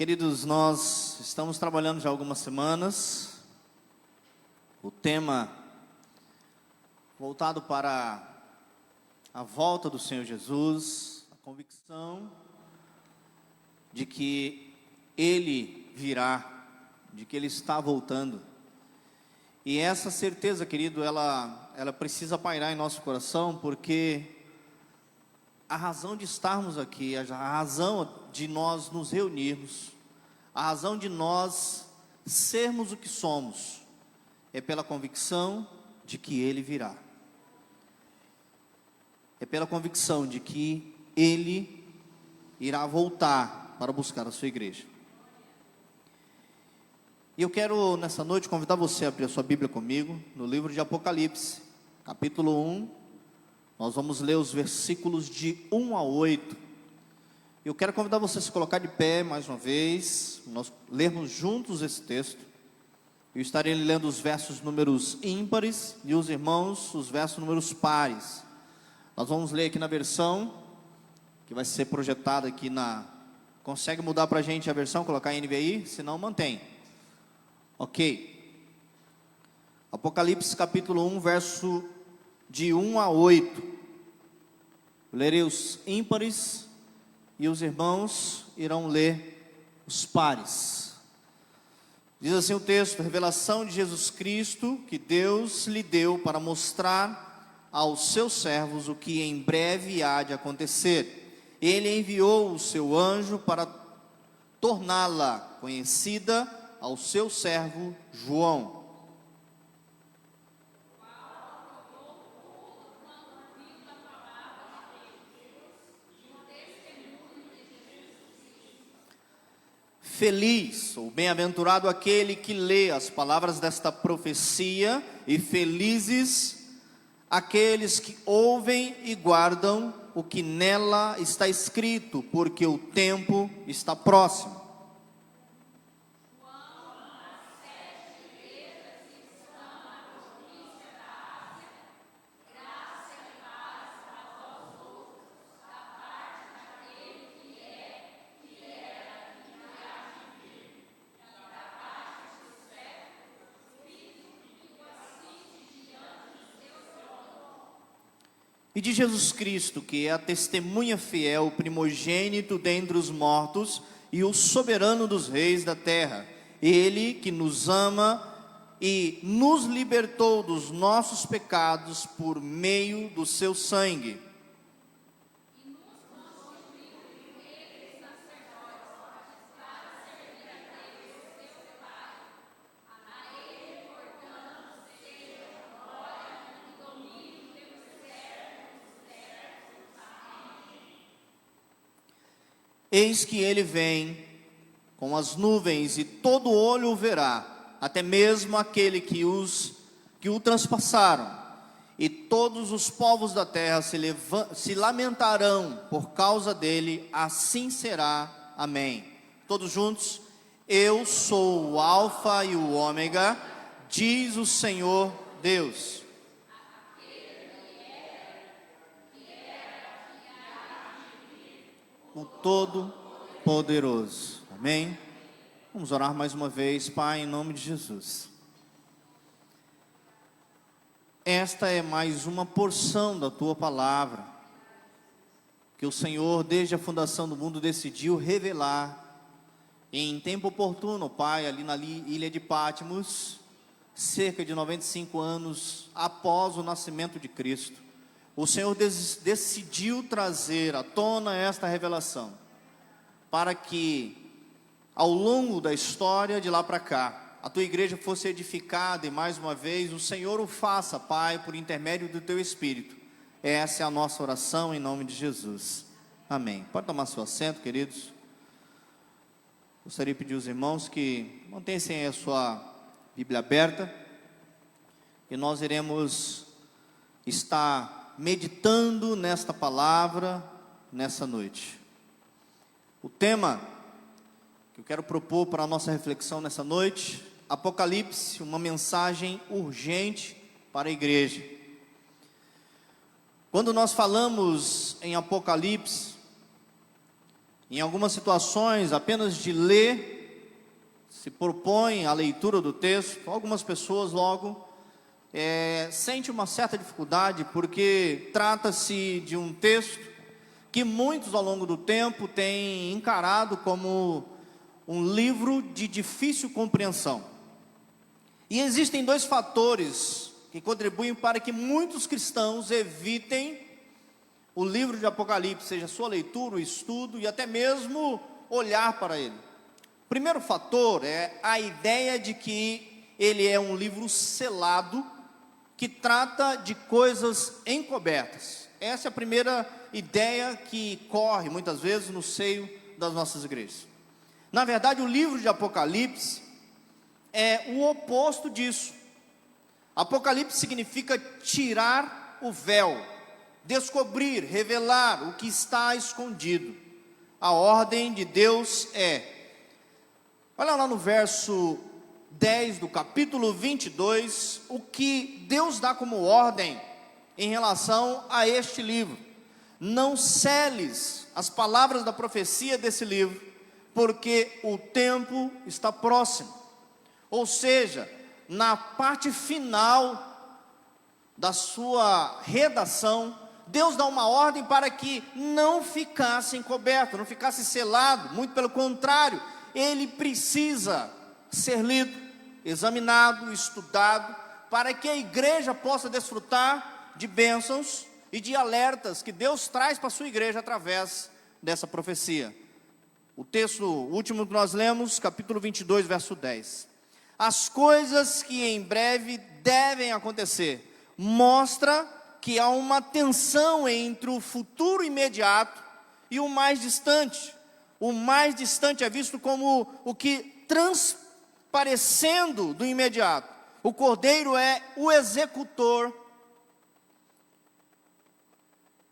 Queridos, nós estamos trabalhando já há algumas semanas, o tema voltado para a volta do Senhor Jesus, a convicção de que Ele virá, de que Ele está voltando. E essa certeza, querido, ela precisa pairar em nosso coração, porque a razão de estarmos aqui, a razão de nós nos reunirmos, a razão de nós sermos o que somos, é pela convicção de que Ele virá. É pela convicção de que Ele irá voltar para buscar a sua igreja. E eu quero nessa noite convidar você a abrir a sua Bíblia comigo, no livro de Apocalipse, capítulo 1. Nós vamos ler os versículos de 1 a 8. Eu quero convidar você a se colocar de pé mais uma vez, nós lermos juntos esse texto. Eu estarei lendo os versos números ímpares e os irmãos os versos números pares. Nós vamos ler aqui na versão que vai ser projetada aqui na... Consegue mudar para a gente a versão, colocar em NVI? Se não, mantém. Ok. Apocalipse capítulo 1, verso de 1 a 8. Eu lerei os ímpares e os irmãos irão ler os pares. Diz assim o texto: revelação de Jesus Cristo, que Deus lhe deu para mostrar aos seus servos o que em breve há de acontecer. Ele enviou o seu anjo para torná-la conhecida ao seu servo João. Feliz ou bem-aventurado aquele que lê as palavras desta profecia, e felizes aqueles que ouvem e guardam o que nela está escrito, porque o tempo está próximo. E de Jesus Cristo, que é a testemunha fiel, o primogênito dentre os mortos e o soberano dos reis da terra. Ele que nos ama e nos libertou dos nossos pecados por meio do seu sangue. Eis que ele vem com as nuvens, e todo olho o verá, até mesmo aquele que o transpassaram, e todos os povos da terra se lamentarão por causa dele. Assim será. Amém. Todos juntos: eu sou o Alfa e o Ômega, diz o Senhor Deus. O Todo-Poderoso. Amém? Vamos orar mais uma vez. Pai, em nome de Jesus, esta é mais uma porção da Tua palavra, que o Senhor, desde a fundação do mundo, decidiu revelar em tempo oportuno, Pai, ali na ilha de Patmos, cerca de 95 anos após o nascimento de Cristo. O Senhor decidiu trazer à tona esta revelação, para que ao longo da história de lá para cá, a Tua igreja fosse edificada, e mais uma vez o Senhor o faça, Pai, por intermédio do Teu Espírito. Essa é a nossa oração em nome de Jesus. Amém. Pode tomar seu assento, queridos. Gostaria de pedir aos irmãos que mantessem a sua Bíblia aberta, e nós iremos estar meditando nesta palavra nessa noite. O tema que eu quero propor para a nossa reflexão nessa noite: Apocalipse, uma mensagem urgente para a igreja. Quando nós falamos em Apocalipse, Em algumas situações, apenas de ler, se propõe a leitura do texto, algumas pessoas logo sentem uma certa dificuldade, porque trata-se de um texto que muitos ao longo do tempo têm encarado como um livro de difícil compreensão. E existem dois fatores que contribuem para que muitos cristãos evitem o livro de Apocalipse, seja a sua leitura, o estudo e até mesmo olhar para ele. O primeiro fator é a ideia de que ele é um livro selado, que trata de coisas encobertas. Essa é a primeira ideia que corre muitas vezes no seio das nossas igrejas. Na verdade, o livro de Apocalipse é o oposto disso. Apocalipse significa tirar o véu, descobrir, revelar o que está escondido. A ordem de Deus olha lá no verso 10 do capítulo 22, o que Deus dá como ordem em relação a este livro: não seles as palavras da profecia desse livro, porque o tempo está próximo. Ou seja, na parte final da sua redação, Deus dá uma ordem para que não ficasse encoberto, não ficasse selado. Muito pelo contrário, ele precisa ser lido, examinado, estudado, para que a igreja possa desfrutar de bênçãos e de alertas que Deus traz para a sua igreja através dessa profecia. O texto último que nós lemos, capítulo 22, verso 10. As coisas que em breve devem acontecer, mostra que há uma tensão entre o futuro imediato e o mais distante. O mais distante é visto como o que transparecendo do imediato. O Cordeiro é o executor,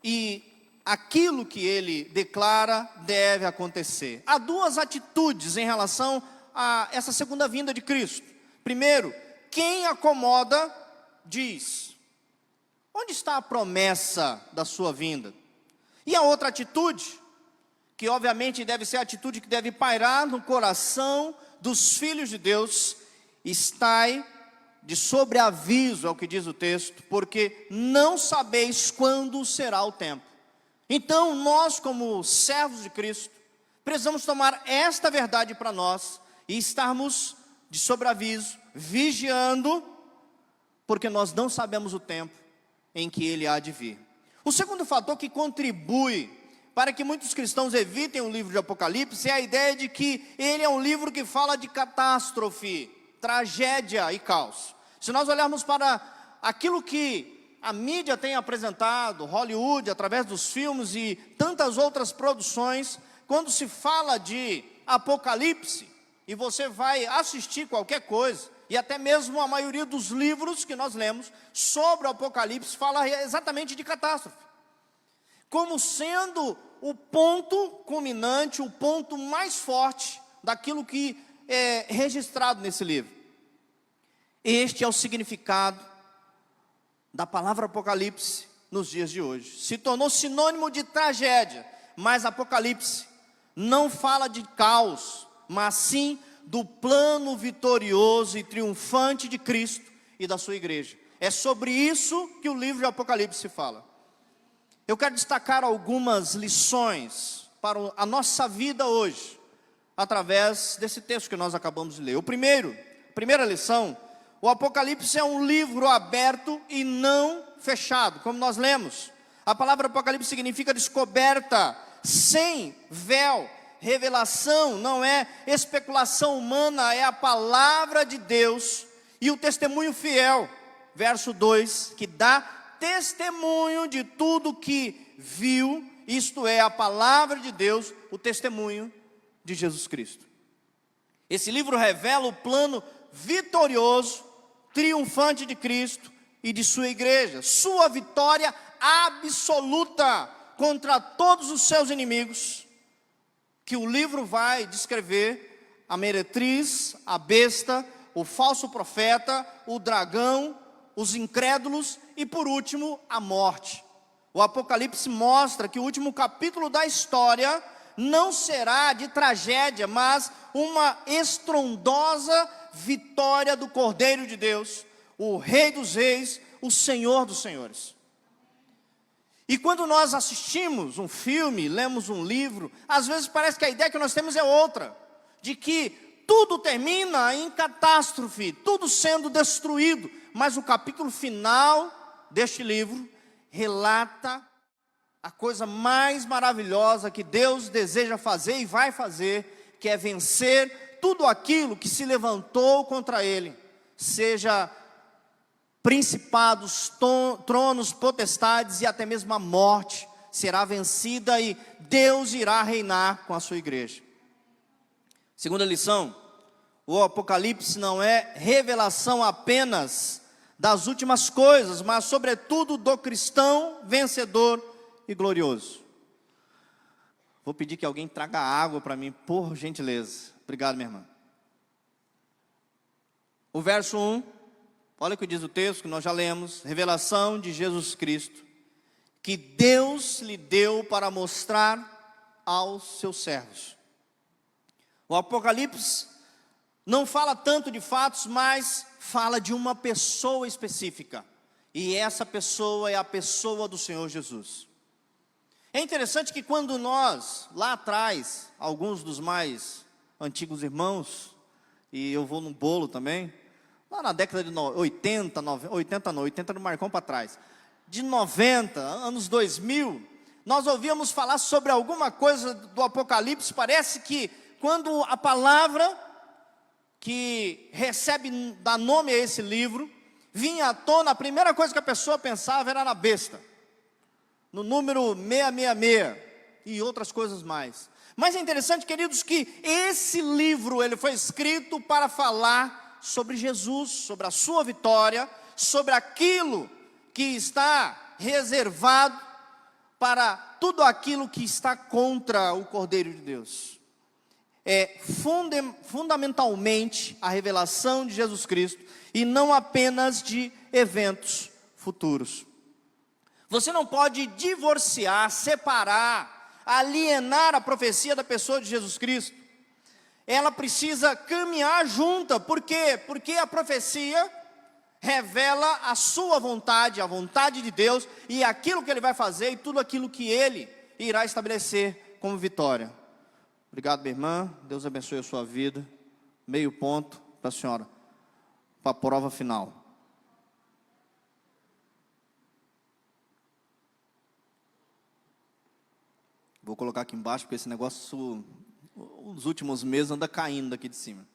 e aquilo que ele declara deve acontecer. Há duas atitudes em relação a essa segunda vinda de Cristo. Primeiro, quem acomoda diz: onde está a promessa da sua vinda? E a outra atitude, que obviamente deve ser a atitude que deve pairar no coração dos filhos de Deus: estai de sobreaviso, é o que diz o texto, porque não sabeis quando será o tempo. Então nós, como servos de Cristo, precisamos tomar esta verdade para nós e estarmos de sobreaviso, vigiando, porque nós não sabemos o tempo em que ele há de vir. O segundo fator que contribui para que muitos cristãos evitem o livro de Apocalipse é a ideia de que ele é um livro que fala de catástrofe, tragédia e caos. Se nós olharmos para aquilo que a mídia tem apresentado, Hollywood, através dos filmes e tantas outras produções, quando se fala de Apocalipse, e você vai assistir qualquer coisa, e até mesmo a maioria dos livros que nós lemos sobre o Apocalipse fala exatamente de catástrofe, como sendo o ponto culminante, o ponto mais forte daquilo que é registrado nesse livro. Este é o significado da palavra Apocalipse nos dias de hoje. Se tornou sinônimo de tragédia, mas Apocalipse não fala de caos, mas sim do plano vitorioso e triunfante de Cristo e da sua igreja. É sobre isso que o livro de Apocalipse fala. Eu quero destacar algumas lições para a nossa vida hoje, através desse texto que nós acabamos de ler. Primeira lição: o Apocalipse é um livro aberto e não fechado, como nós lemos. A palavra Apocalipse significa descoberta, sem véu. Revelação não é especulação humana, é a palavra de Deus e o testemunho fiel. Verso 2, que dá testemunho de tudo que viu, isto é, a palavra de Deus, o testemunho de Jesus Cristo. Esse livro revela o plano vitorioso, triunfante de Cristo e de sua igreja, sua vitória absoluta contra todos os seus inimigos, que o livro vai descrever: a meretriz, a besta, o falso profeta, o dragão, os incrédulos e, por último, a morte. O Apocalipse mostra que o último capítulo da história não será de tragédia, mas uma estrondosa vitória do Cordeiro de Deus, o Rei dos Reis, o Senhor dos Senhores. E quando nós assistimos um filme, lemos um livro, às vezes parece que a ideia que nós temos é outra, de que tudo termina em catástrofe, tudo sendo destruído, mas o capítulo final deste livro relata a coisa mais maravilhosa que Deus deseja fazer e vai fazer, que é vencer tudo aquilo que se levantou contra ele, seja principados, tronos, potestades e até mesmo a morte será vencida e Deus irá reinar com a sua igreja. Segunda lição, o Apocalipse não é revelação apenas das últimas coisas, mas sobretudo do cristão vencedor e glorioso. Vou pedir que alguém traga água para mim, por gentileza. Obrigado, minha irmã. O verso 1, olha o que diz o texto que nós já lemos: revelação de Jesus Cristo, que Deus lhe deu para mostrar aos seus servos. O Apocalipse não fala tanto de fatos, mas fala de uma pessoa específica. E essa pessoa é a pessoa do Senhor Jesus. É interessante que quando nós, lá atrás, alguns dos mais antigos irmãos, e eu vou no bolo também, lá na década de 80 do Marcão para trás, de 90, anos 2000, nós ouvíamos falar sobre alguma coisa do Apocalipse. Parece que quando a palavra que recebe, dá nome a esse livro, vinha à tona, a primeira coisa que a pessoa pensava era na besta, no número 666 e outras coisas mais. Mas é interessante, queridos, que esse livro ele foi escrito para falar sobre Jesus, sobre a sua vitória, sobre aquilo que está reservado para tudo aquilo que está contra o Cordeiro de Deus. É fundamentalmente a revelação de Jesus Cristo e não apenas de eventos futuros. Você não pode divorciar, separar, alienar a profecia da pessoa de Jesus Cristo. Ela precisa caminhar junta. Por quê? Porque a profecia revela a sua vontade, a vontade de Deus, e aquilo que Ele vai fazer, e tudo aquilo que Ele irá estabelecer como vitória. Obrigado, minha irmã, Deus abençoe a sua vida. Meio ponto para a senhora, para a prova final. Vou colocar aqui embaixo, porque esse negócio, nos últimos meses, anda caindo daqui de cima.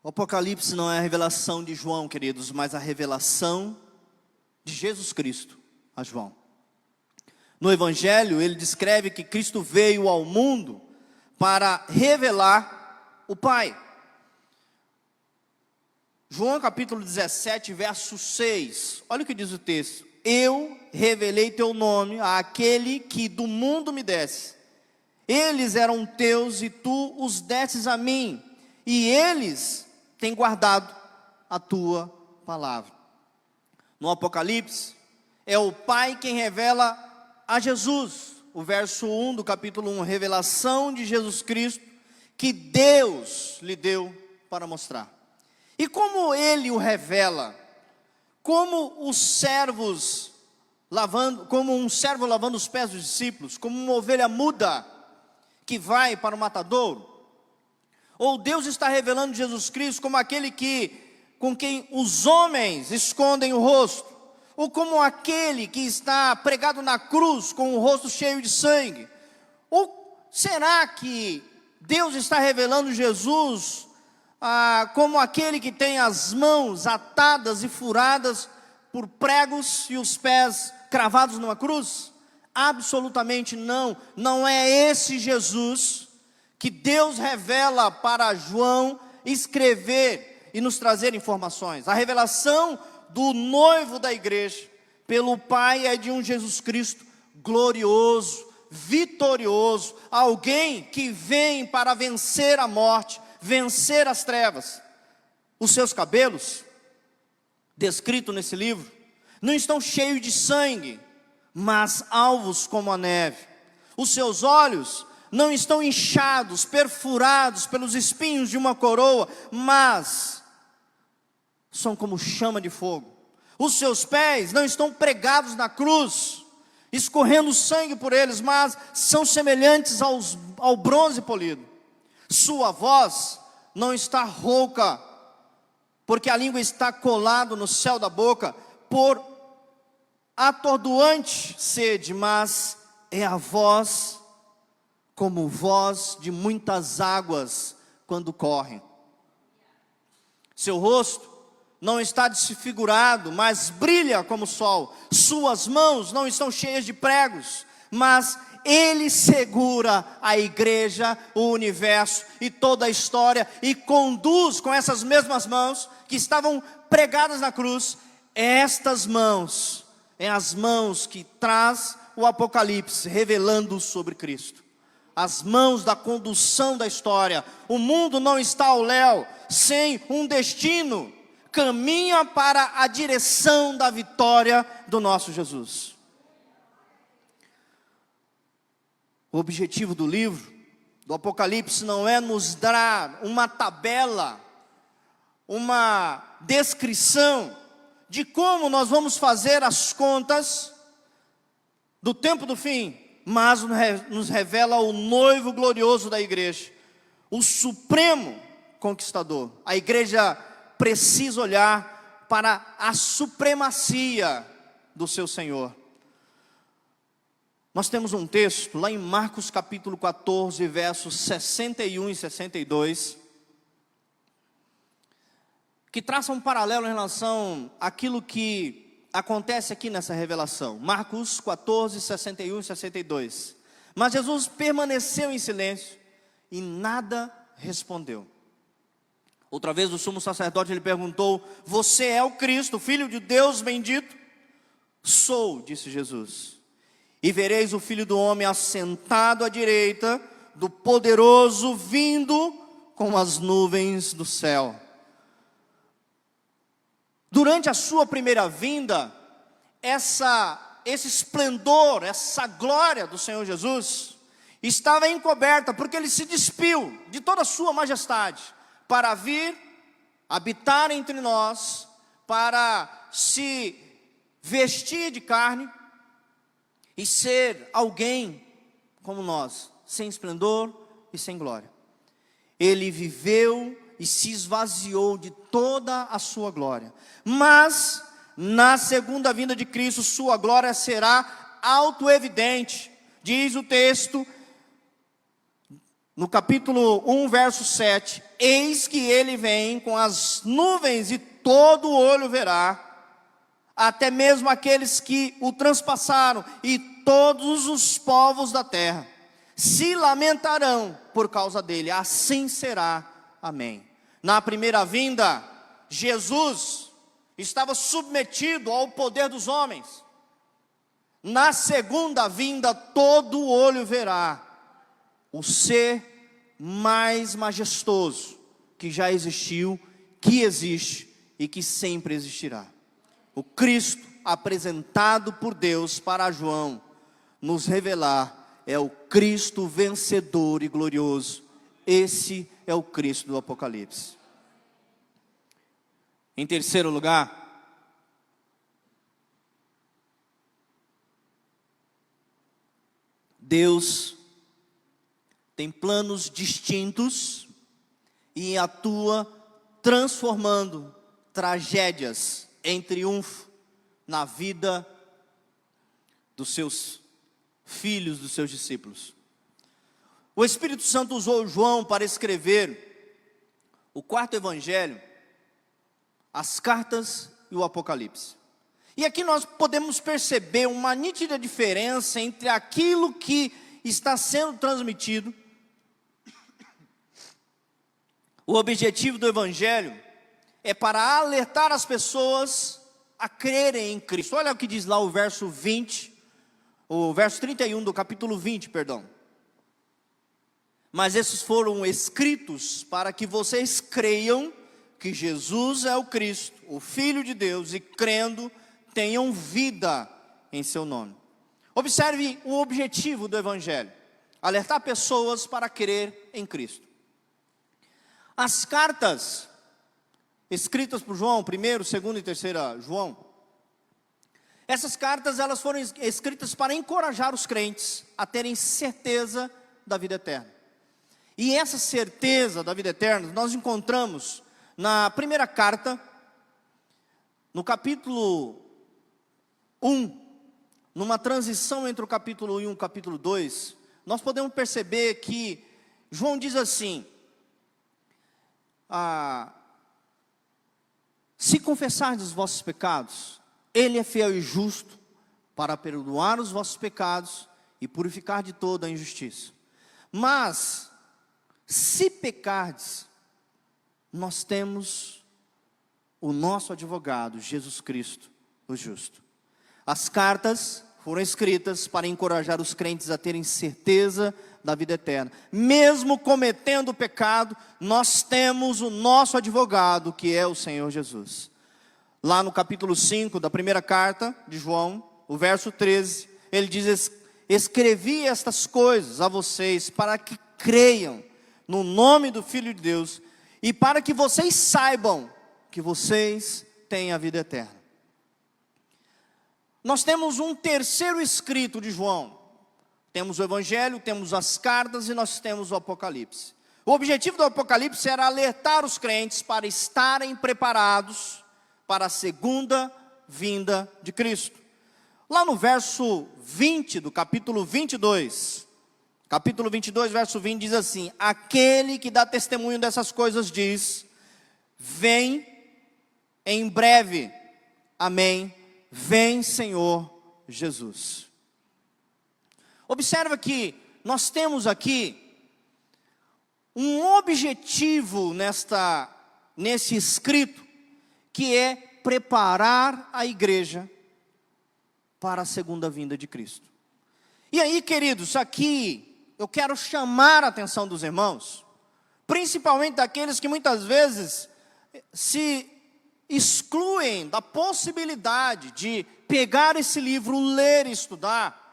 O Apocalipse não é a revelação de João, queridos, mas a revelação de Jesus Cristo a João. No Evangelho, ele descreve que Cristo veio ao mundo para revelar o Pai. João capítulo 17, verso 6, olha o que diz o texto: eu revelei teu nome àquele que do mundo me desse. Eles eram teus e tu os desses a mim, e eles têm guardado a tua palavra. No Apocalipse, é o Pai quem revela a Jesus. O verso 1 do capítulo 1, revelação de Jesus Cristo, que Deus lhe deu para mostrar. E como Ele o revela? Como os servos como um servo lavando os pés dos discípulos, como uma ovelha muda que vai para o matadouro? Ou Deus está revelando Jesus Cristo como aquele com quem os homens escondem o rosto, ou como aquele que está pregado na cruz com o rosto cheio de sangue? Ou será que Deus está revelando Jesus como aquele que tem as mãos atadas e furadas por pregos e os pés cravados numa cruz? Absolutamente não. Não é esse Jesus que Deus revela para João escrever e nos trazer informações. A revelação do noivo da igreja pelo Pai é de um Jesus Cristo glorioso, vitorioso, alguém que vem para vencer a morte, vencer as trevas. Os seus cabelos, descrito nesse livro, não estão cheios de sangue, mas alvos como a neve. Os seus olhos não estão inchados, perfurados pelos espinhos de uma coroa, mas são como chama de fogo. Os seus pés não estão pregados na cruz, escorrendo sangue por eles, mas são semelhantes ao bronze polido. Sua voz não está rouca, porque a língua está colada no céu da boca, por atordoante sede, mas é a voz como voz de muitas águas quando correm. Seu rosto não está desfigurado, mas brilha como o sol. Suas mãos não estão cheias de pregos, mas Ele segura a igreja, o universo e toda a história, e conduz com essas mesmas mãos que estavam pregadas na cruz. Estas mãos, é as mãos que traz o Apocalipse, revelando sobre Cristo. As mãos da condução da história. O mundo não está ao léu, sem um destino, caminha para a direção da vitória do nosso Jesus. O objetivo do livro, do Apocalipse, não é nos dar uma tabela, uma descrição de como nós vamos fazer as contas do tempo do fim, mas nos revela o noivo glorioso da igreja, o supremo conquistador. A igreja precisa olhar para a supremacia do seu Senhor. Nós temos um texto lá em Marcos capítulo 14, versos 61 e 62, que traça um paralelo em relação àquilo que acontece aqui nessa revelação. Marcos 14, 61 e 62. Mas Jesus permaneceu em silêncio e nada respondeu. Outra vez o sumo sacerdote lhe perguntou: você é o Cristo, o Filho de Deus bendito? Sou, disse Jesus. E vereis o Filho do Homem assentado à direita do Poderoso, vindo com as nuvens do céu. Durante a sua primeira vinda, esse esplendor, essa glória do Senhor Jesus estava encoberta, porque Ele se despiu de toda a sua majestade, para vir habitar entre nós, para se vestir de carne, e ser alguém como nós, sem esplendor e sem glória. Ele viveu e se esvaziou de toda a sua glória. Mas, na segunda vinda de Cristo, sua glória será autoevidente. Diz o texto, no capítulo 1, verso 7, eis que ele vem com as nuvens e todo olho verá, até mesmo aqueles que o transpassaram, e todos os povos da terra se lamentarão por causa dele. Assim será. Amém. Na primeira vinda, Jesus estava submetido ao poder dos homens. Na segunda vinda, todo olho verá o ser mais majestoso que já existiu, que existe e que sempre existirá. O Cristo apresentado por Deus para João nos revelar é o Cristo vencedor e glorioso. Esse é o Cristo do Apocalipse. Em terceiro lugar, Deus tem planos distintos e atua transformando tragédias em triunfo na vida dos seus filhos, dos seus discípulos. O Espírito Santo usou João para escrever o quarto evangelho, as cartas e o Apocalipse. E aqui nós podemos perceber uma nítida diferença entre aquilo que está sendo transmitido. O objetivo do evangelho é para alertar as pessoas a crerem em Cristo. Olha o que diz lá o verso 20, o verso 31 do capítulo 20, perdão. Mas esses foram escritos para que vocês creiam que Jesus é o Cristo, o Filho de Deus, e crendo, tenham vida em seu nome. Observe o objetivo do Evangelho: alertar pessoas para crer em Cristo. As cartas escritas por João, 1º, 2º e 3º João, essas cartas elas foram escritas para encorajar os crentes a terem certeza da vida eterna. E essa certeza da vida eterna nós encontramos na primeira carta, no capítulo 1, numa transição entre o capítulo 1 e o capítulo 2, nós podemos perceber que João diz assim: se confessardes os vossos pecados, Ele é fiel e justo para perdoar os vossos pecados e purificar de toda a injustiça. Mas, se pecardes, nós temos o nosso advogado, Jesus Cristo, o justo. As cartas foram escritas para encorajar os crentes a terem certeza da vida eterna. Mesmo cometendo pecado, nós temos o nosso advogado, que é o Senhor Jesus. Lá no capítulo 5 da primeira carta de João, o verso 13, ele diz: escrevi estas coisas a vocês para que creiam no nome do Filho de Deus e para que vocês saibam que vocês têm a vida eterna. Nós temos um terceiro escrito de João. Temos o Evangelho, temos as cartas e nós temos o Apocalipse. O objetivo do Apocalipse era alertar os crentes para estarem preparados para a segunda vinda de Cristo. Lá no verso 20 do capítulo 22, verso 20 diz assim: aquele que dá testemunho dessas coisas diz: vem em breve, amém, vem Senhor Jesus. Observa que nós temos aqui um objetivo nesse escrito, que é preparar a igreja para a segunda vinda de Cristo. E aí, queridos, aqui eu quero chamar a atenção dos irmãos, principalmente daqueles que muitas vezes se excluem da possibilidade de pegar esse livro, ler e estudar.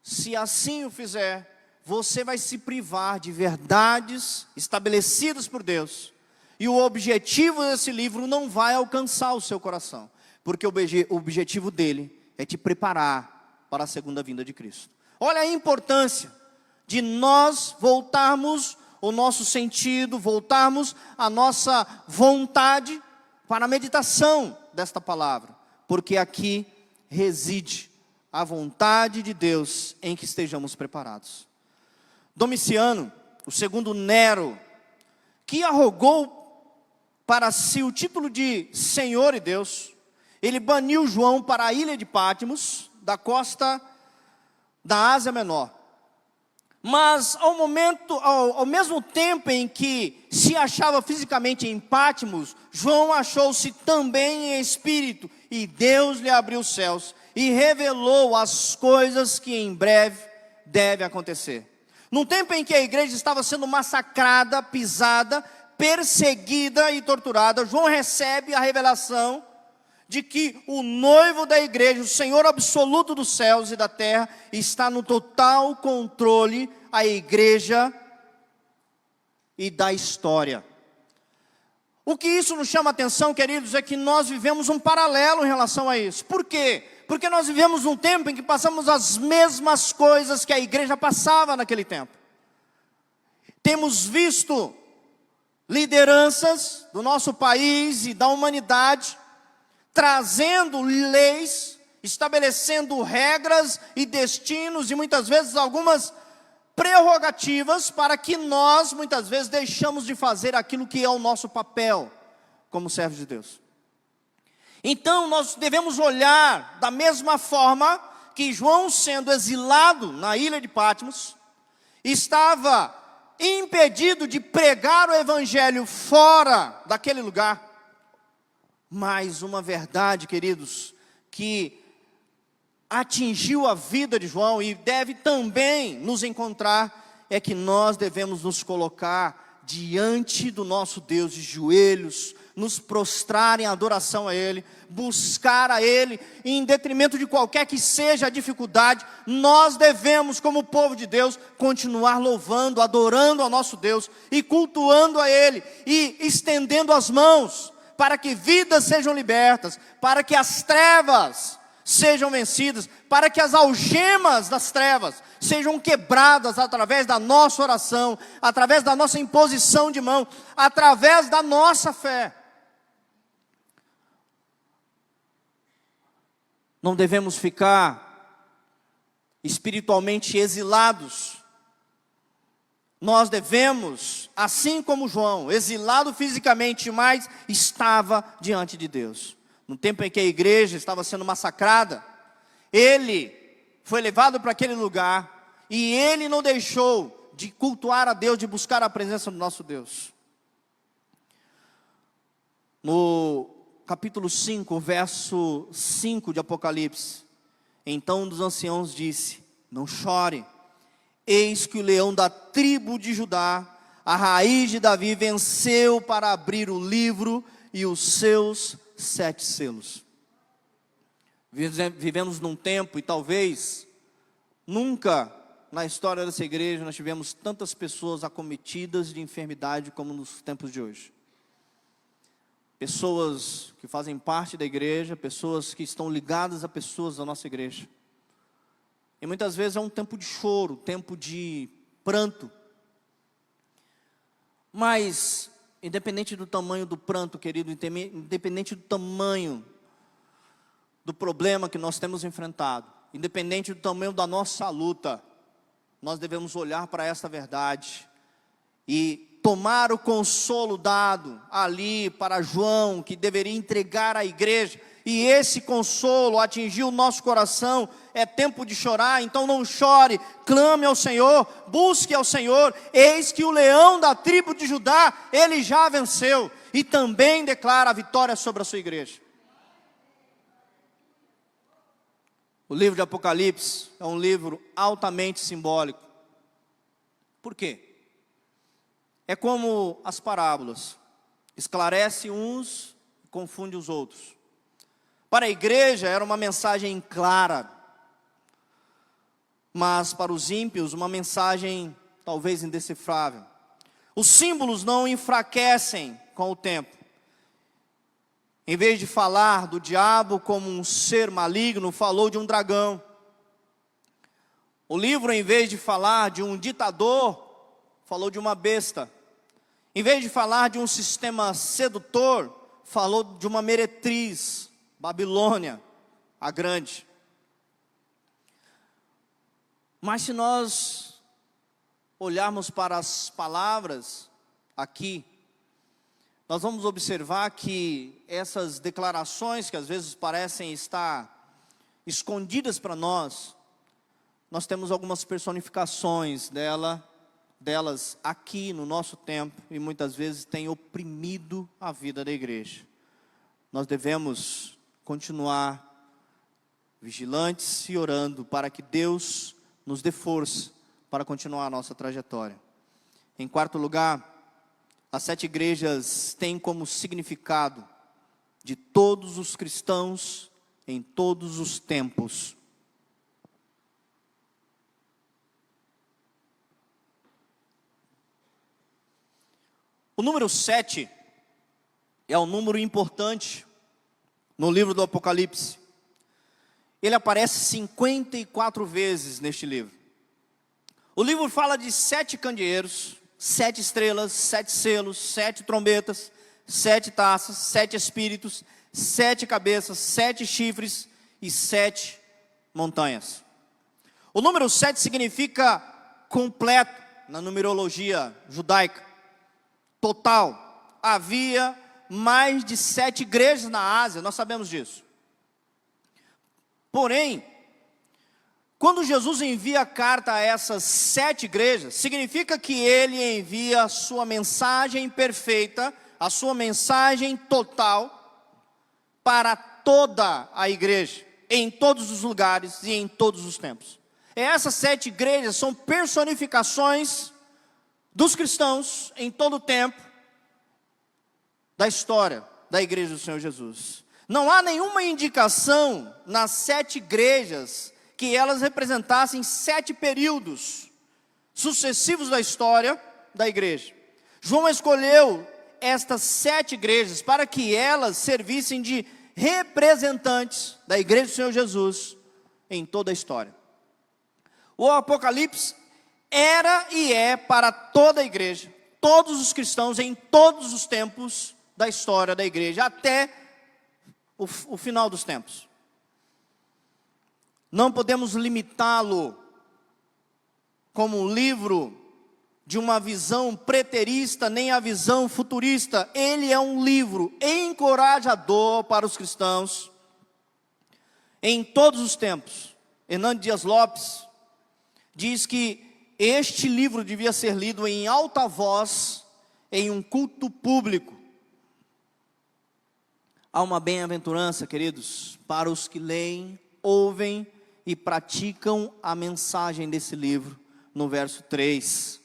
Se assim o fizer, você vai se privar de verdades estabelecidas por Deus, e o objetivo desse livro não vai alcançar o seu coração, porque o objetivo dele é te preparar para a segunda vinda de Cristo. Olha a importância de nós voltarmos o nosso sentido, voltarmos a nossa vontade para a meditação desta palavra, porque aqui reside a vontade de Deus em que estejamos preparados. Domiciano, o segundo Nero, que arrogou para si o título de Senhor e Deus, ele baniu João para a ilha de Patmos, da costa da Ásia Menor. Mas ao mesmo tempo em que se achava fisicamente em Patmos, João achou-se também em espírito, e Deus lhe abriu os céus e revelou as coisas que em breve devem acontecer. Num tempo em que a igreja estava sendo massacrada, pisada, perseguida e torturada, João recebe a revelação de que o noivo da igreja, o Senhor absoluto dos céus e da terra, está no total controle da igreja e da história. O que isso nos chama a atenção, queridos, é que nós vivemos um paralelo em relação a isso. Por quê? Porque nós vivemos um tempo em que passamos as mesmas coisas que a igreja passava naquele tempo. Temos visto lideranças do nosso país e da humanidade trazendo leis, estabelecendo regras e destinos e muitas vezes algumas prerrogativas para que nós muitas vezes deixamos de fazer aquilo que é o nosso papel como servos de Deus. Então nós devemos olhar da mesma forma que João, sendo exilado na ilha de Patmos, estava impedido de pregar o evangelho fora daquele lugar. Mas uma verdade, queridos, que atingiu a vida de João e deve também nos encontrar, é que nós devemos nos colocar diante do nosso Deus de joelhos, nos prostrar em adoração a Ele, buscar a Ele, e em detrimento de qualquer que seja a dificuldade, nós devemos, como povo de Deus, continuar louvando, adorando ao nosso Deus, e cultuando a Ele, e estendendo as mãos, para que vidas sejam libertas, para que as trevas sejam vencidas, para que as algemas das trevas sejam quebradas através da nossa oração, através da nossa imposição de mão, através da nossa fé. Não devemos ficar espiritualmente exilados. Nós devemos, assim como João, exilado fisicamente, mas estava diante de Deus. No tempo em que a igreja estava sendo massacrada, ele foi levado para aquele lugar, e ele não deixou de cultuar a Deus, de buscar a presença do nosso Deus. No capítulo 5, verso 5 de Apocalipse, então um dos anciãos disse: não chore, eis que o leão da tribo de Judá, a raiz de Davi, venceu para abrir o livro e os seus 7 selos. Vivemos num tempo, e talvez nunca na história dessa igreja nós tivemos tantas pessoas acometidas de enfermidade como nos tempos de hoje. Pessoas que fazem parte da igreja, pessoas que estão ligadas a pessoas da nossa igreja. E muitas vezes é um tempo de choro, tempo de pranto. Mas, independente do tamanho do pranto, querido, independente do tamanho do problema que nós temos enfrentado, independente do tamanho da nossa luta, nós devemos olhar para essa verdade e tomar o consolo dado ali para João, que deveria entregar à igreja, e esse consolo atingiu o nosso coração. É tempo de chorar, então não chore, clame ao Senhor, busque ao Senhor. Eis que o leão da tribo de Judá, ele já venceu, e também declara a vitória sobre a sua igreja. O livro de Apocalipse é um livro altamente simbólico. Por quê? É como as parábolas, esclarece uns e confunde os outros. Para a igreja era uma mensagem clara, mas para os ímpios uma mensagem talvez indecifrável. Os símbolos não enfraquecem com o tempo. Em vez de falar do diabo como um ser maligno, falou de um dragão. O livro, em vez de falar de um ditador, falou de uma besta. Em vez de falar de um sistema sedutor, falou de uma meretriz, Babilônia, a grande. Mas se nós olharmos para as palavras aqui, nós vamos observar que essas declarações, que às vezes parecem estar escondidas para nós, nós temos algumas personificações delas aqui no nosso tempo, e muitas vezes tem oprimido a vida da igreja. Nós devemos continuar vigilantes e orando para que Deus nos dê força para continuar a nossa trajetória. Em quarto lugar, as 7 igrejas têm como significado de todos os cristãos em todos os tempos. O número 7 é um número importante no livro do Apocalipse. Ele aparece 54 vezes neste livro. O livro fala de 7 candeeiros, 7 estrelas, 7 selos, 7 trombetas, 7 taças, 7 espíritos, 7 cabeças, 7 chifres e 7 montanhas. O número 7 significa completo na numerologia judaica, total. Havia mais de 7 igrejas na Ásia, nós sabemos disso. Porém, quando Jesus envia a carta a essas 7 igrejas, significa que ele envia a sua mensagem perfeita, a sua mensagem total, para toda a igreja, em todos os lugares e em todos os tempos. Essas 7 igrejas são personificações dos cristãos em todo o tempo da história da igreja do Senhor Jesus. Não há nenhuma indicação nas 7 igrejas que elas representassem 7 períodos sucessivos da história da igreja. João escolheu estas 7 igrejas para que elas servissem de representantes da igreja do Senhor Jesus em toda a história. O Apocalipse era e é para toda a igreja, todos os cristãos em todos os tempos da história da igreja, até o final dos tempos. Não podemos limitá-lo como um livro de uma visão preterista, nem a visão futurista. Ele é um livro encorajador para os cristãos em todos os tempos. Hernando Dias Lopes diz que este livro devia ser lido em alta voz em um culto público. Há uma bem-aventurança, queridos, para os que leem, ouvem e praticam a mensagem desse livro, no verso 3.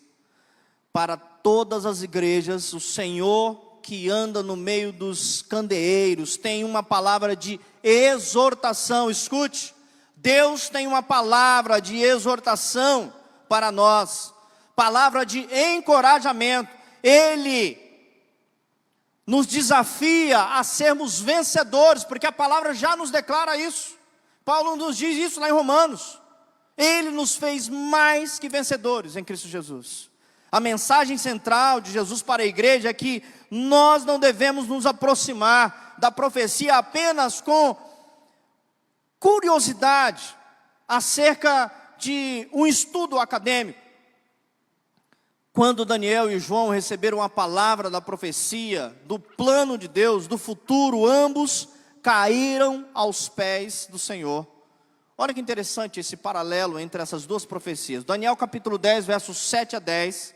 Para todas as igrejas, o Senhor que anda no meio dos candeeiros tem uma palavra de exortação. Escute, Deus tem uma palavra de exortação para nós, palavra de encorajamento. Ele nos desafia a sermos vencedores, porque a palavra já nos declara isso. Paulo nos diz isso lá em Romanos. Ele nos fez mais que vencedores em Cristo Jesus. A mensagem central de Jesus para a igreja é que nós não devemos nos aproximar da profecia apenas com curiosidade acerca de um estudo acadêmico. Quando Daniel e João receberam a palavra da profecia, do plano de Deus, do futuro, ambos caíram aos pés do Senhor. Olha que interessante esse paralelo entre essas duas profecias. Daniel capítulo 10, versos 7 a 10,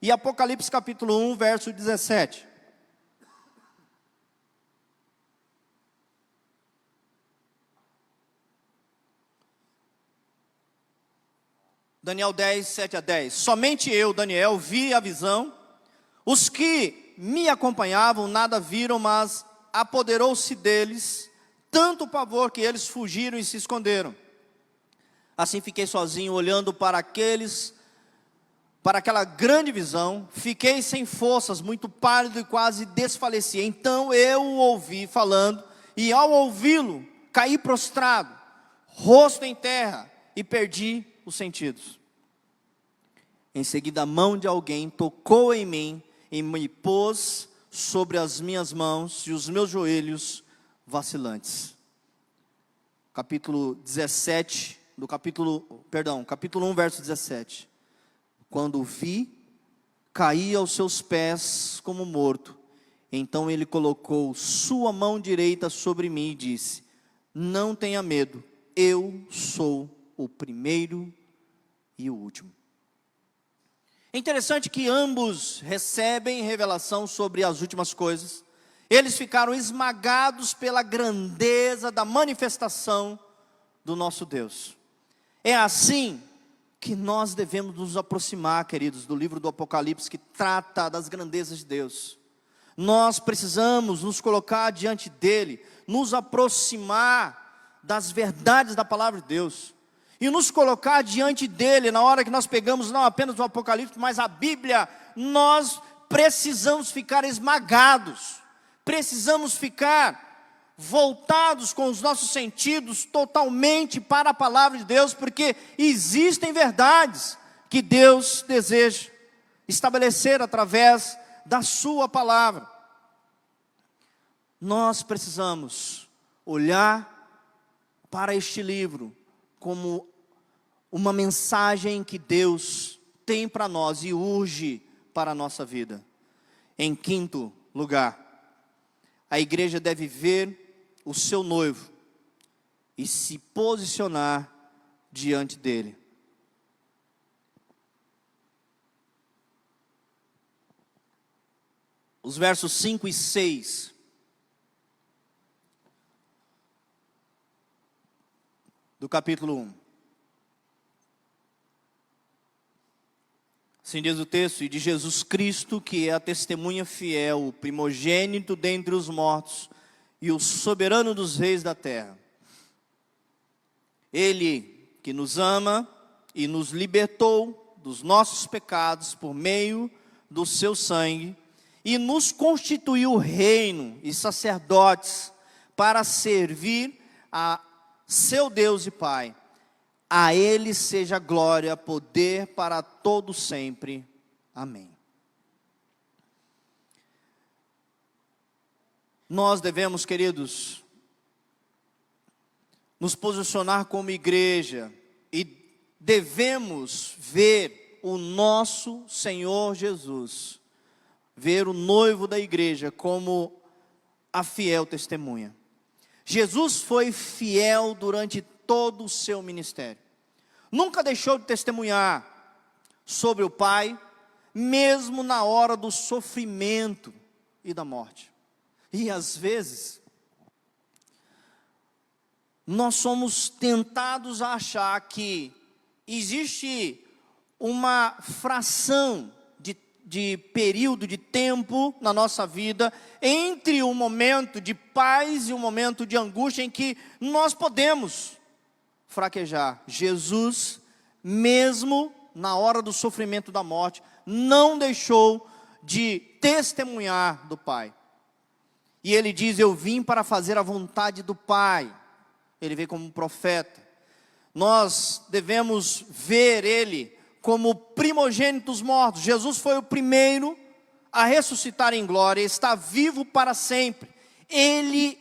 e Apocalipse capítulo 1, verso 17. Daniel 10, 7 a 10. Somente eu, Daniel, vi a visão. Os que me acompanhavam nada viram, mas apoderou-se deles tanto pavor que eles fugiram e se esconderam. Assim fiquei sozinho, olhando para aquela grande visão. Fiquei sem forças, muito pálido e quase desfaleci. Então eu o ouvi falando, e ao ouvi-lo, caí prostrado, rosto em terra, e perdi os sentidos. Em seguida, a mão de alguém tocou em mim e me pôs sobre as minhas mãos e os meus joelhos vacilantes. Capítulo 17, capítulo 1, verso 17. Quando vi, caí aos seus pés como morto. Então ele colocou sua mão direita sobre mim e disse: não tenha medo, eu sou o primeiro e o último. É interessante que ambos recebem revelação sobre as últimas coisas. Eles ficaram esmagados pela grandeza da manifestação do nosso Deus. É assim que nós devemos nos aproximar, queridos, do livro do Apocalipse, que trata das grandezas de Deus. Nós precisamos nos colocar diante dele, nos aproximar das verdades da palavra de Deus, e nos colocar diante dele, na hora que nós pegamos não apenas o Apocalipse, mas a Bíblia. Nós precisamos ficar esmagados, precisamos ficar voltados com os nossos sentidos totalmente para a palavra de Deus, porque existem verdades que Deus deseja estabelecer através da sua palavra. Nós precisamos olhar para este livro como uma mensagem que Deus tem para nós e urge para a nossa vida. Em quinto lugar, a igreja deve ver o seu noivo e se posicionar diante dele. Os versos 5 e 6 do capítulo 1. Assim diz o texto, e de Jesus Cristo, que é a testemunha fiel, o primogênito dentre os mortos e o soberano dos reis da terra. Ele que nos ama e nos libertou dos nossos pecados por meio do seu sangue e nos constituiu reino e sacerdotes para servir a seu Deus e Pai. A Ele seja glória, poder para todo sempre. Amém. Nós devemos, queridos, nos posicionar como igreja e devemos ver o nosso Senhor Jesus, ver o noivo da igreja como a fiel testemunha. Jesus foi fiel durante todo o seu ministério. Nunca deixou de testemunhar sobre o Pai, mesmo na hora do sofrimento e da morte. E às vezes, nós somos tentados a achar que existe uma fração de período, de tempo na nossa vida, entre um momento de paz e um momento de angústia em que nós podemos fraquejar. Jesus, mesmo na hora do sofrimento da morte, não deixou de testemunhar do Pai. E ele diz, eu vim para fazer a vontade do Pai. Ele veio como um profeta. Nós devemos ver ele como primogênito dos mortos. Jesus foi o primeiro a ressuscitar em glória, está vivo para sempre. Ele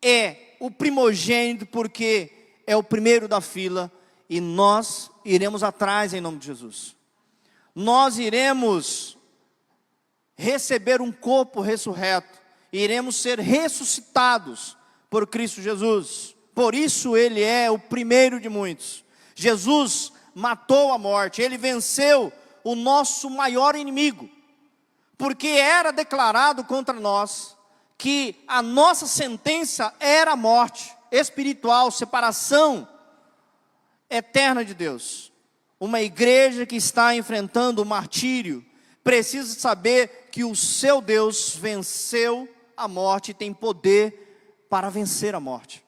é o primogênito porque é o primeiro da fila e nós iremos atrás em nome de Jesus. Nós iremos receber um corpo ressurreto, iremos ser ressuscitados por Cristo Jesus. Por isso ele é o primeiro de muitos. Jesus matou a morte, ele venceu o nosso maior inimigo, porque era declarado contra nós que a nossa sentença era a morte espiritual, separação eterna de Deus. Uma igreja que está enfrentando o martírio precisa saber que o seu Deus venceu a morte e tem poder para vencer a morte.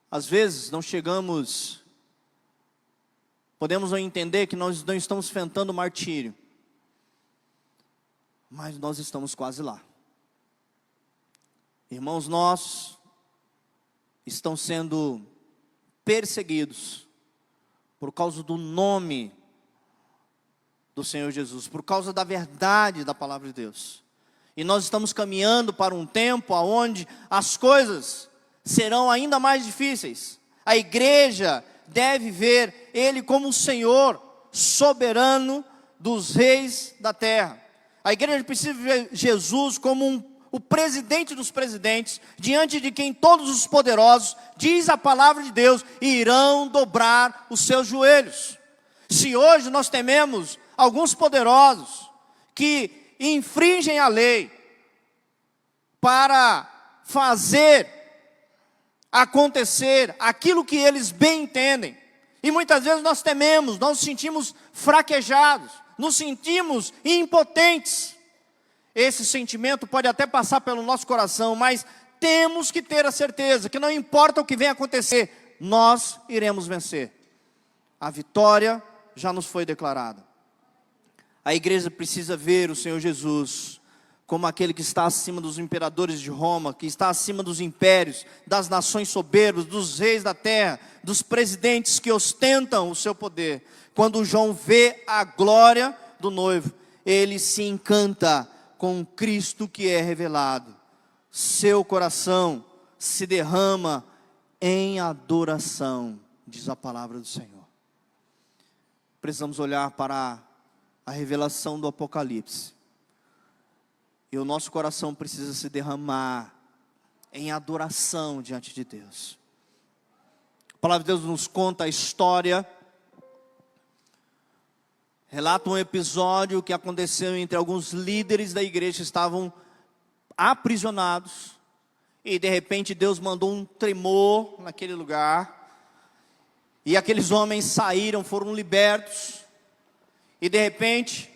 Às vezes podemos não entender que nós não estamos enfrentando o martírio, mas nós estamos quase lá. Irmãos nossos estão sendo perseguidos por causa do nome do Senhor Jesus, por causa da verdade da palavra de Deus. E nós estamos caminhando para um tempo onde as coisas serão ainda mais difíceis. A igreja deve ver Ele como o Senhor soberano dos reis da terra. A igreja precisa ver Jesus como o presidente dos presidentes, diante de quem todos os poderosos, diz a palavra de Deus, irão dobrar os seus joelhos. Se hoje nós tememos alguns poderosos que infringem a lei para fazer acontecer aquilo que eles bem entendem, e muitas vezes nós tememos, nós nos sentimos fraquejados, nos sentimos impotentes. Esse sentimento pode até passar pelo nosso coração, mas temos que ter a certeza que não importa o que venha acontecer, nós iremos vencer. A vitória já nos foi declarada. A igreja precisa ver o Senhor Jesus como aquele que está acima dos imperadores de Roma, que está acima dos impérios, das nações soberbas, dos reis da terra, dos presidentes que ostentam o seu poder. Quando João vê a glória do noivo, ele se encanta com Cristo que é revelado. Seu coração se derrama em adoração, diz a palavra do Senhor. Precisamos olhar para a revelação do Apocalipse. E o nosso coração precisa se derramar em adoração diante de Deus. A palavra de Deus nos conta a história, relata um episódio que aconteceu entre alguns líderes da igreja que estavam aprisionados. E de repente Deus mandou um tremor naquele lugar. E aqueles homens saíram, foram libertos. E de repente,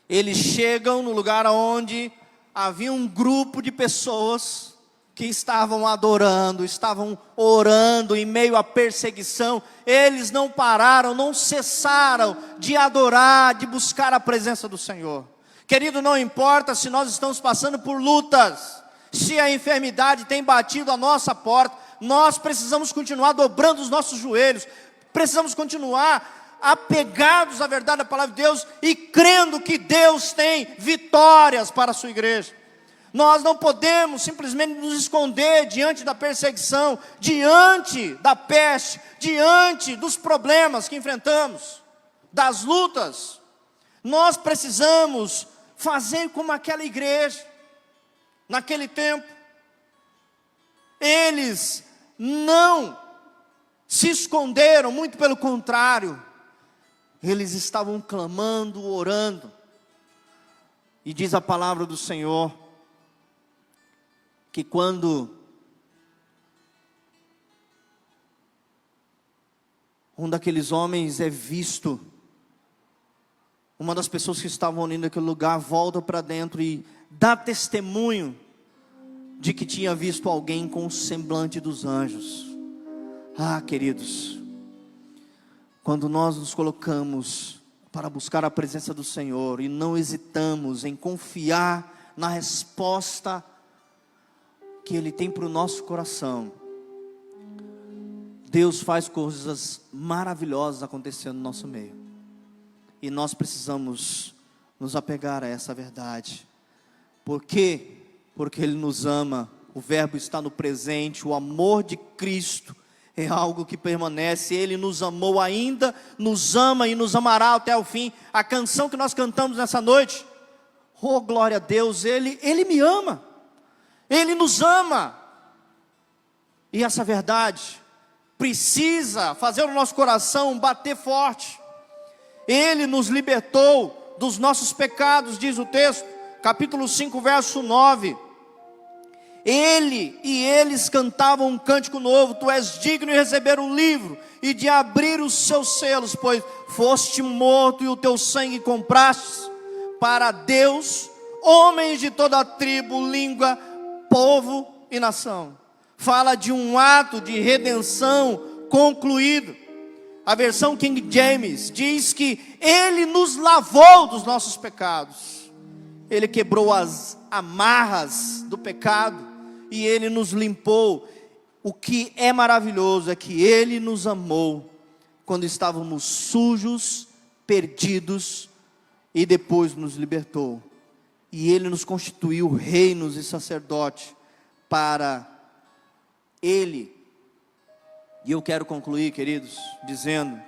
eles chegam no lugar onde havia um grupo de pessoas que estavam adorando, estavam orando em meio à perseguição. Eles não pararam, não cessaram de adorar, de buscar a presença do Senhor. Querido, não importa se nós estamos passando por lutas, se a enfermidade tem batido a nossa porta, nós precisamos continuar dobrando os nossos joelhos, precisamos continuar apegados à verdade da palavra de Deus e crendo que Deus tem vitórias para a sua igreja. Nós não podemos simplesmente nos esconder diante da perseguição, diante da peste, diante dos problemas que enfrentamos, das lutas. Nós precisamos fazer como aquela igreja, naquele tempo. Eles não se esconderam, muito pelo contrário, eles estavam clamando, orando. E diz a palavra do Senhor, que quando um daqueles homens é visto, uma das pessoas que estavam ali naquele lugar volta para dentro e dá testemunho de que tinha visto alguém com o semblante dos anjos. Ah, queridos, quando nós nos colocamos para buscar a presença do Senhor e não hesitamos em confiar na resposta que Ele tem para o nosso coração, Deus faz coisas maravilhosas acontecendo no nosso meio. E nós precisamos nos apegar a essa verdade. Por quê? Porque Ele nos ama. O verbo está no presente. O amor de Cristo é algo que permanece. Ele nos amou ainda, nos ama e nos amará até o fim. A canção que nós cantamos nessa noite, oh glória a Deus, Ele me ama, Ele nos ama. E essa verdade precisa fazer o nosso coração bater forte. Ele nos libertou dos nossos pecados, diz o texto, capítulo 5, verso 9. Ele e eles cantavam um cântico novo: tu és digno de receber um livro e de abrir os seus selos, pois foste morto e o teu sangue compraste para Deus homens de toda a tribo, língua, povo e nação. Fala de um ato de redenção concluído. A versão King James diz que Ele nos lavou dos nossos pecados. Ele quebrou as amarras do pecado e Ele nos limpou. O que é maravilhoso é que Ele nos amou quando estávamos sujos, perdidos, e depois nos libertou. E Ele nos constituiu reinos e sacerdote para Ele. E eu quero concluir, queridos, dizendo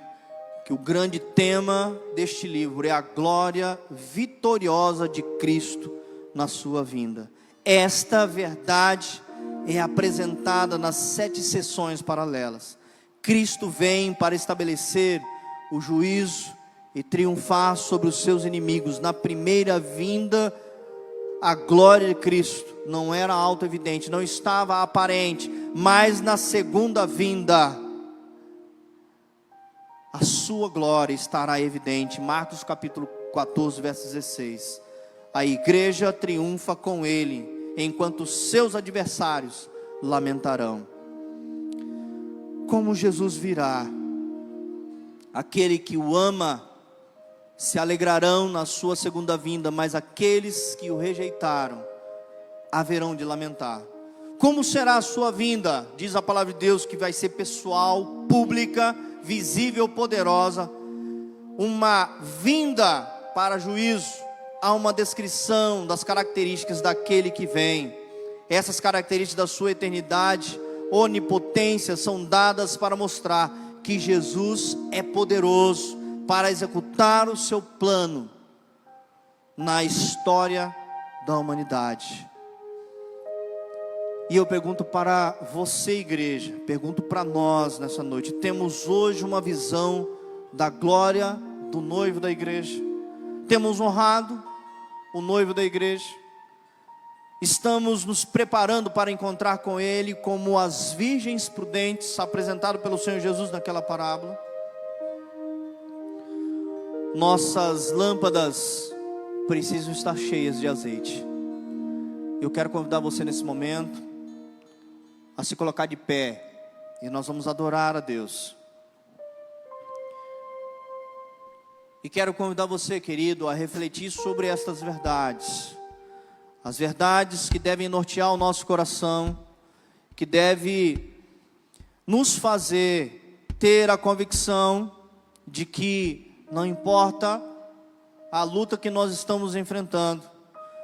que o grande tema deste livro é a glória vitoriosa de Cristo na sua vinda. Esta verdade é apresentada nas 7 sessões paralelas. Cristo vem para estabelecer o juízo e triunfar sobre os seus inimigos. Na primeira vinda, a glória de Cristo não era auto-evidente, não estava aparente, mas na segunda vinda, a sua glória estará evidente. Marcos capítulo 14, verso 16. A igreja triunfa com Ele, enquanto seus adversários lamentarão. Como Jesus virá, aquele que o ama se alegrarão na sua segunda vinda, mas aqueles que o rejeitaram haverão de lamentar. Como será a sua vinda? Diz a palavra de Deus que vai ser pessoal, pública, visível, poderosa. Uma vinda para juízo. Há uma descrição das características daquele que vem. Essas características da sua eternidade, onipotência, são dadas para mostrar que Jesus é poderoso para executar o seu plano na história da humanidade. E eu pergunto para você, igreja, pergunto para nós nessa noite: temos hoje uma visão da glória do noivo da igreja? Temos honrado o noivo da igreja? Estamos nos preparando para encontrar com Ele como as virgens prudentes apresentado pelo Senhor Jesus naquela parábola? nossas lâmpadas precisam estar cheias de azeite. Eu quero convidar você nesse momento a se colocar de pé e nós vamos adorar a Deus. E quero convidar você, querido, a refletir sobre estas verdades. As verdades que devem nortear o nosso coração, que deve nos fazer ter a convicção de que não importa a luta que nós estamos enfrentando,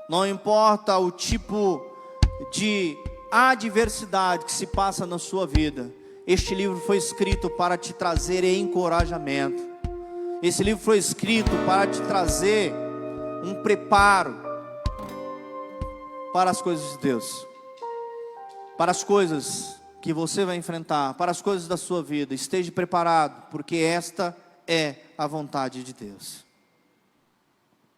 não importa o tipo de adversidade que se passa na sua vida, este livro foi escrito para te trazer encorajamento. Esse livro foi escrito para te trazer um preparo para as coisas de Deus, para as coisas que você vai enfrentar, para as coisas da sua vida. Esteja preparado, porque esta é a vontade de Deus.